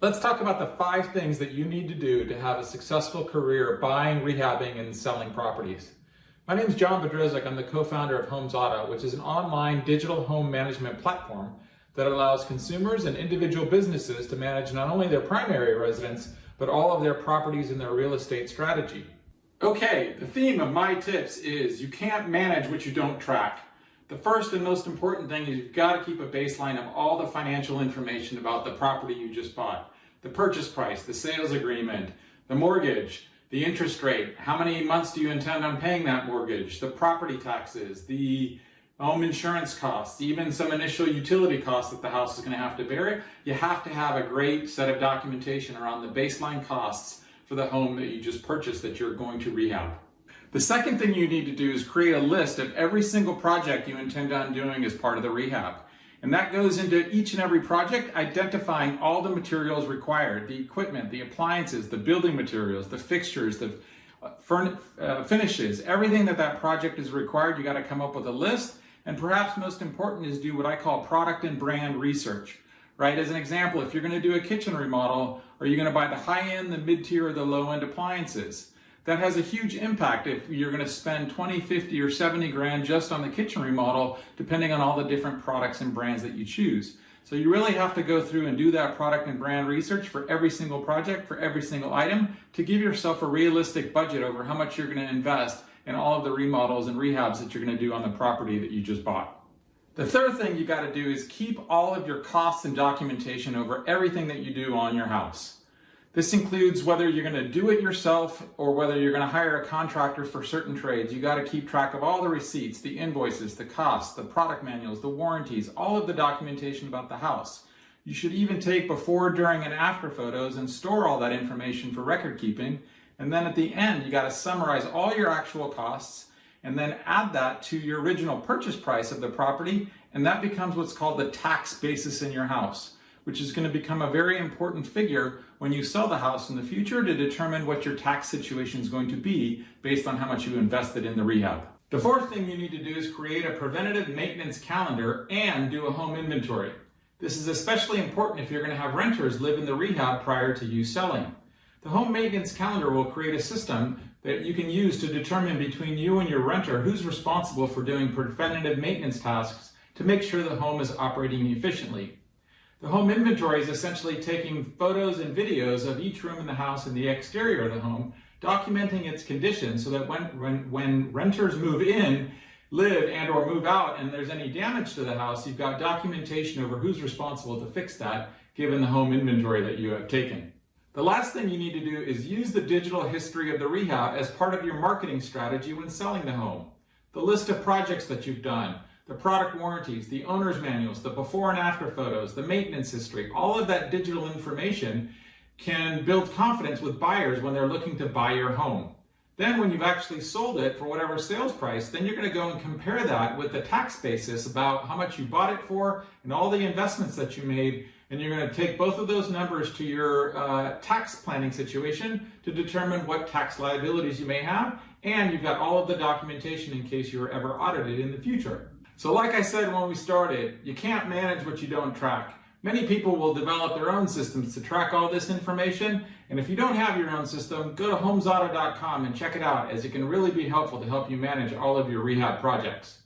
Let's talk about the 5 things that you need to do to have a successful career buying, rehabbing, and selling properties. My name is John Bedrosiak. I'm the co-founder of HomeZada, which is an online digital home management platform that allows consumers and individual businesses to manage not only their primary residence, but all of their properties in their real estate strategy. Okay, the theme of my tips is you can't manage what you don't track. The first and most important thing is you've got to keep a baseline of all the financial information about the property you just bought. The purchase price, the sales agreement, the mortgage, the interest rate, how many months do you intend on paying that mortgage, the property taxes, the home insurance costs, even some initial utility costs that the house is going to have to bear. You have to have a great set of documentation around the baseline costs for the home that you just purchased that you're going to rehab. The second thing you need to do is create a list of every single project you intend on doing as part of the rehab. And that goes into each and every project, identifying all the materials required, the equipment, the appliances, the building materials, the fixtures, the finishes, everything that project is required. You got to come up with a list. And perhaps most important is do what I call product and brand research, right? As an example, if you're going to do a kitchen remodel, are you going to buy the high-end, the mid-tier, or the low-end appliances? That has a huge impact if you're going to spend 20, 50, or 70 grand just on the kitchen remodel, depending on all the different products and brands that you choose. So you really have to go through and do that product and brand research for every single project, for every single item, to give yourself a realistic budget over how much you're going to invest in all of the remodels and rehabs that you're going to do on the property that you just bought. The third thing you got to do is keep all of your costs and documentation over everything that you do on your house. This includes whether you're going to do it yourself or whether you're going to hire a contractor for certain trades. You got to keep track of all the receipts, the invoices, the costs, the product manuals, the warranties, all of the documentation about the house. You should even take before, during, and after photos and store all that information for record keeping. And then at the end, you got to summarize all your actual costs and then add that to your original purchase price of the property. And that becomes what's called the tax basis in your house, which is going to become a very important figure when you sell the house in the future to determine what your tax situation is going to be based on how much you invested in the rehab. The fourth thing you need to do is create a preventative maintenance calendar and do a home inventory. This is especially important if you're going to have renters live in the rehab prior to you selling. The home maintenance calendar will create a system that you can use to determine between you and your renter who's responsible for doing preventative maintenance tasks to make sure the home is operating efficiently. The home inventory is essentially taking photos and videos of each room in the house and the exterior of the home, documenting its condition so that when renters move in, live, and or move out, and there's any damage to the house, you've got documentation over who's responsible to fix that, given the home inventory that you have taken. The last thing you need to do is use the digital history of the rehab as part of your marketing strategy when selling the home. The list of projects that you've done, the product warranties, the owner's manuals, the before and after photos, the maintenance history, all of that digital information can build confidence with buyers when they're looking to buy your home. Then when you've actually sold it for whatever sales price, then you're going to go and compare that with the tax basis about how much you bought it for and all the investments that you made, and you're going to take both of those numbers to your tax planning situation to determine what tax liabilities you may have, and you've got all of the documentation in case you were ever audited in the future. So like I said when we started, you can't manage what you don't track. Many people will develop their own systems to track all this information, and if you don't have your own system, go to HomeZada.com and check it out, as it can really be helpful to help you manage all of your rehab projects.